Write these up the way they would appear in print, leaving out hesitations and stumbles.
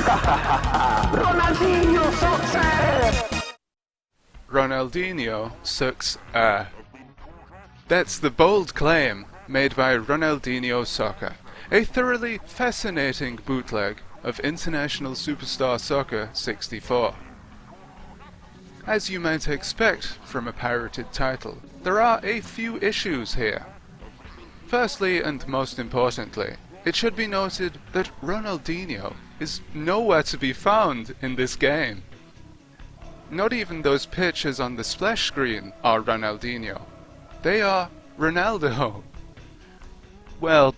Ronaldinho Soccer! Ronaldinho sucks air. That's the bold claim made by Ronaldinho Soccer, a thoroughly fascinating bootleg of International Superstar Soccer 64. As you might expect from a pirated title, there are a few issues here. Firstly, and most importantly, it should be noted that Ronaldinho is nowhere to be found in this game. Not even those pictures on the splash screen are Ronaldinho. They are Ronaldo. Well,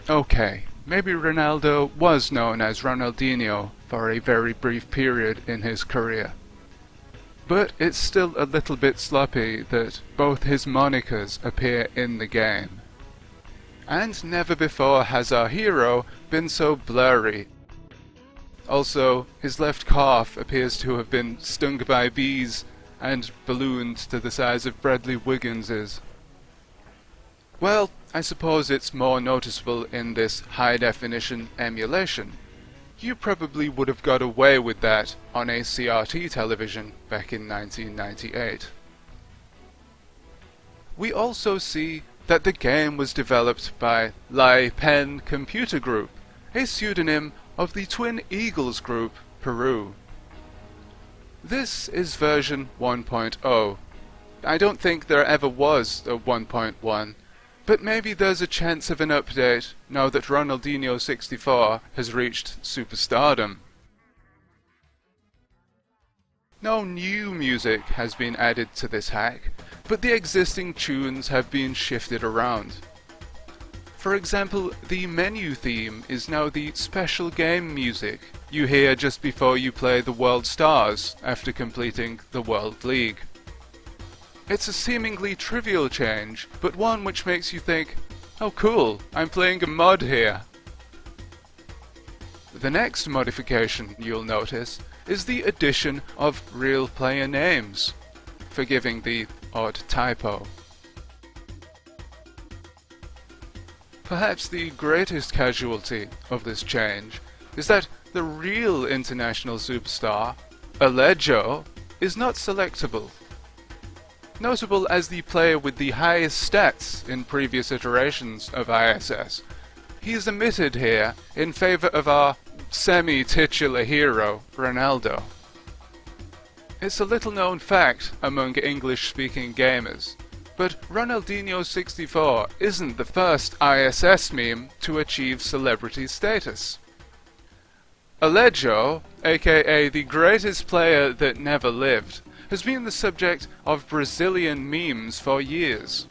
okay, maybe Ronaldo was known as Ronaldinho for a very brief period in his career. But it's still a little bit sloppy that both his monikers appear in the game. And never before has our hero been so blurry. Also, his left calf appears to have been stung by bees and ballooned to the size of Bradley Wiggins's. Well, I suppose it's more noticeable in this high-definition emulation. You probably would have got away with that on a CRT television back in 1998. We also see that the game was developed by Lai Pen Computer Group, a pseudonym of the Twin Eagles Group, Peru. This is version 1.0. I don't think there ever was a 1.1, but maybe there's a chance of an update now that Ronaldinho 64 has reached superstardom. No new music has been added to this hack, but the existing tunes have been shifted around. For example, the menu theme is now the special game music you hear just before you play the World Stars after completing the World League. It's a seemingly trivial change, but one which makes you think, oh cool, I'm playing a mod here. The next modification you'll notice is the addition of real player names, forgiving the odd typo. Perhaps the greatest casualty of this change is that the real international superstar, Alejo, is not selectable. Notable as the player with the highest stats in previous iterations of ISS, he is omitted here in favour of our semi-titular hero, Ronaldo. It's a little-known fact among English-speaking gamers, but Ronaldinho 64 isn't the first ISS meme to achieve celebrity status. Alejo, aka the greatest player that never lived, has been the subject of Brazilian memes for years.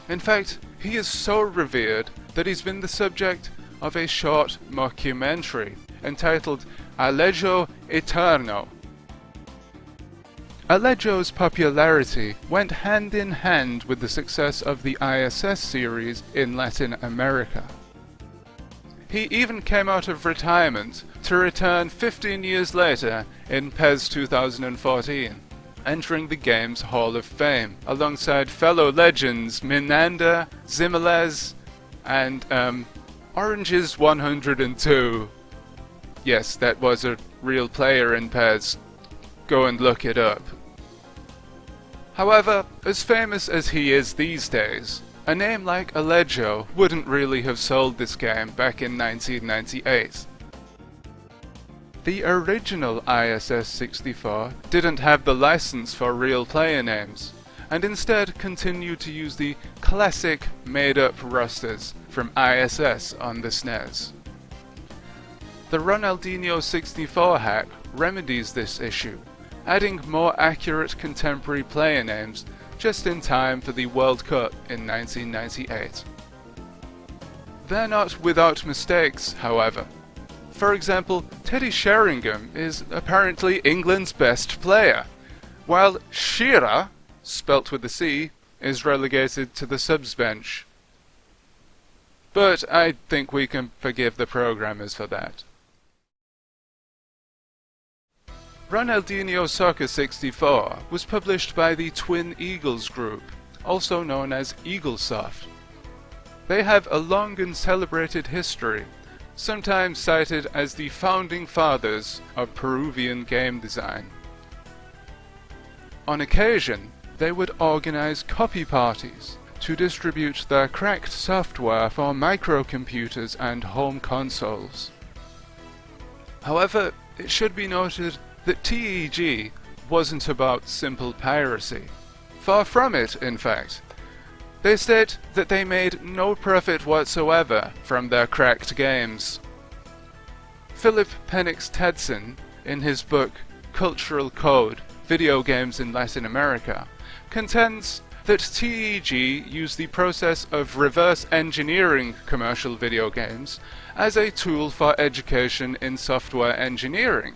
In fact, he is so revered that he's been the subject of a short mockumentary entitled Alejo Eterno. Alejo's popularity went hand in hand with the success of the ISS series in Latin America. He even came out of retirement to return 15 years later in PES 2014. Entering the game's Hall of Fame, alongside fellow legends Minander, Zimelez, and, Oranges 102. Yes, that was a real player in PES. Go and look it up. However, as famous as he is these days, a name like Alejo wouldn't really have sold this game back in 1998. The original ISS 64 didn't have the license for real player names, and instead continued to use the classic made-up rosters from ISS on the SNES. The Ronaldinho 64 hack remedies this issue, adding more accurate contemporary player names just in time for the World Cup in 1998. They're not without mistakes, however. For example, Teddy Sheringham is apparently England's best player, while Shearer, spelt with a C, is relegated to the subs bench. But I think we can forgive the programmers for that. Ronaldinho Soccer 64 was published by the Twin Eagles Group, also known as Eaglesoft. They have a long and celebrated history, sometimes cited as the founding fathers of Peruvian game design. On occasion, they would organize copy parties to distribute their cracked software for microcomputers and home consoles. However, it should be noted that TEG wasn't about simple piracy. Far from it, in fact. They state that they made no profit whatsoever from their cracked games. Philip Penix Tedson, in his book Cultural Code: Video Games in Latin America, contends that TEG used the process of reverse engineering commercial video games as a tool for education in software engineering.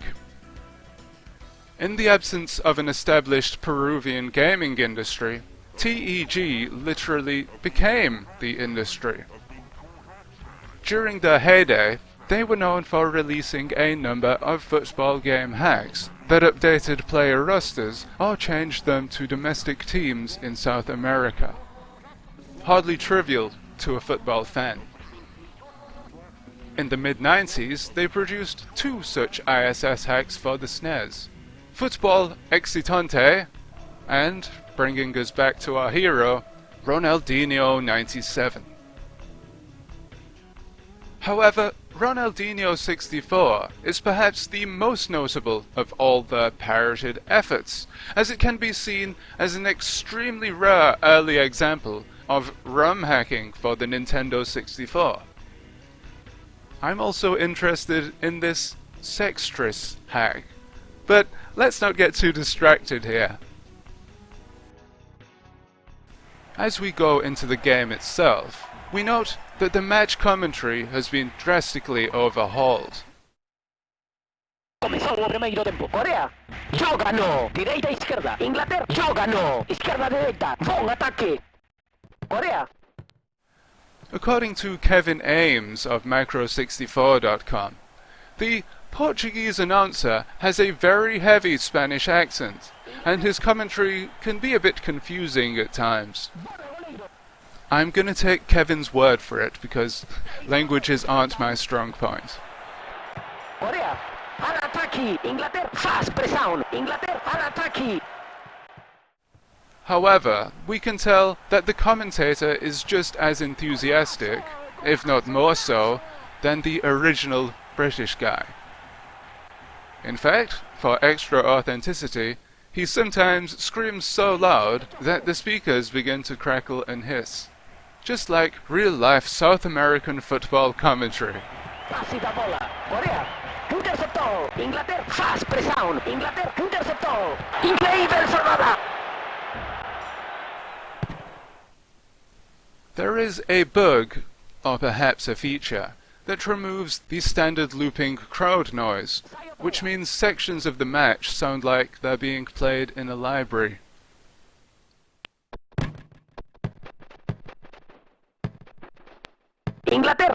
In the absence of an established Peruvian gaming industry, TEG literally became the industry. During their heyday, they were known for releasing a number of football game hacks that updated player rosters or changed them to domestic teams in South America. Hardly trivial to a football fan. In the mid-90s, they produced 2 such ISS hacks for the SNES. Football Excitante and, bringing us back to our hero, Ronaldinho 97. However, Ronaldinho 64 is perhaps the most notable of all their pirated efforts, as it can be seen as an extremely rare early example of ROM hacking for the Nintendo 64. I'm also interested in this Sextris hack, but let's not get too distracted here. As we go into the game itself, we note that the match commentary has been drastically overhauled. Comenzó o primeiro tempo. Corea, joga no. Direita e esquerda. Inglaterra, joga no. Izquierda, direita. Bom ataque. Corea. According to Kevin Ames of Macro64.com, the Portuguese announcer has a very heavy Spanish accent, and his commentary can be a bit confusing at times. I'm gonna take Kevin's word for it because languages aren't my strong point. Corea, al ataque. Inglaterra, fast pressão. Inglaterra, al ataque. However, we can tell that the commentator is just as enthusiastic, if not more so, than the original British guy. In fact, for extra authenticity, he sometimes screams so loud that the speakers begin to crackle and hiss. Just like real-life South American football commentary. Passe da bola. Corea, interceptou. Inglaterra, fast pressão. Inglaterra, interceptou. Incrível jogada. There is a bug, or perhaps a feature, that removes the standard looping crowd noise, which means sections of the match sound like they're being played in a library. Inglaterra.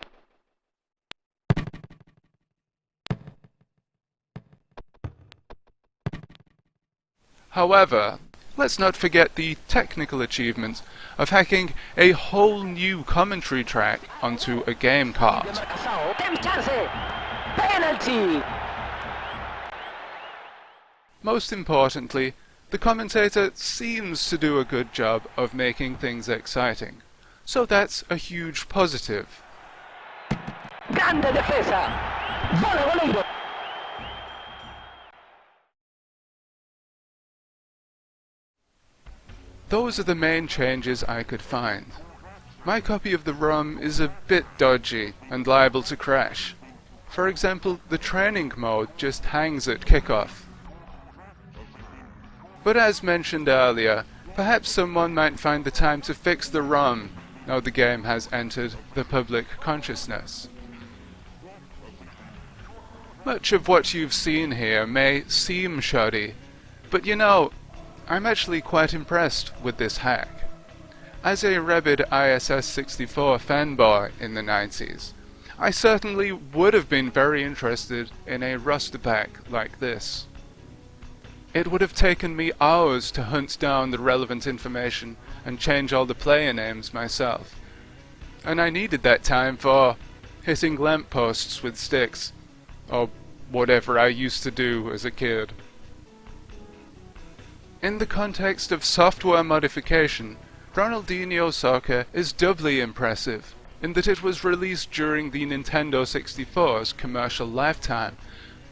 However, let's not forget the technical achievement of hacking a whole new commentary track onto a game card. Penalty. Most importantly, the commentator seems to do a good job of making things exciting, so that's a huge positive. Grande defesa. Bola goleiro. Those are the main changes I could find. My copy of the ROM is a bit dodgy and liable to crash. For example, the training mode just hangs at kickoff. But as mentioned earlier, perhaps someone might find the time to fix the ROM now the game has entered the public consciousness. Much of what you've seen here may seem shoddy, but you know, I'm actually quite impressed with this hack. As a rabid ISS-64 fanboy in the 90s, I certainly would have been very interested in a roster pack like this. It would have taken me hours to hunt down the relevant information and change all the player names myself. And I needed that time for hitting lampposts with sticks, or whatever I used to do as a kid. In the context of software modification, Ronaldinho Soccer is doubly impressive, in that it was released during the Nintendo 64's commercial lifetime,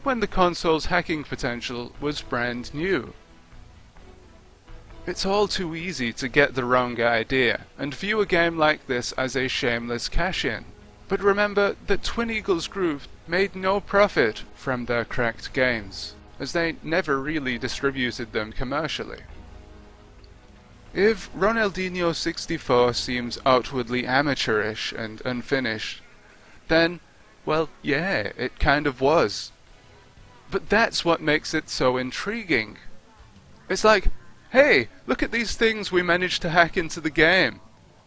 when the console's hacking potential was brand new. It's all too easy to get the wrong idea, and view a game like this as a shameless cash-in. But remember that Twin Eagles Group made no profit from their cracked games, as they never really distributed them commercially. If Ronaldinho 64 seems outwardly amateurish and unfinished, then, well, yeah, it kind of was. But that's what makes it so intriguing. It's like, hey, look at these things we managed to hack into the game.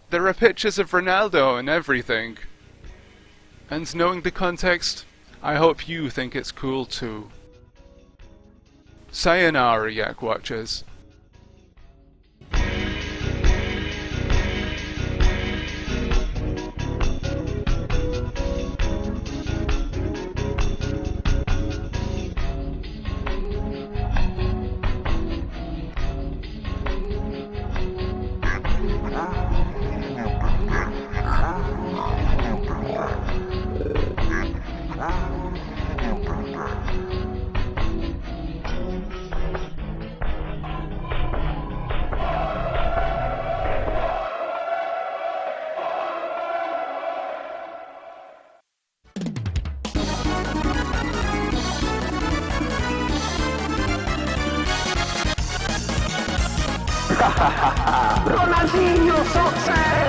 There are pictures of Ronaldo and everything. And knowing the context, I hope you think it's cool too. Sayonara, Yak Watchers. Ronaldinho Soccer!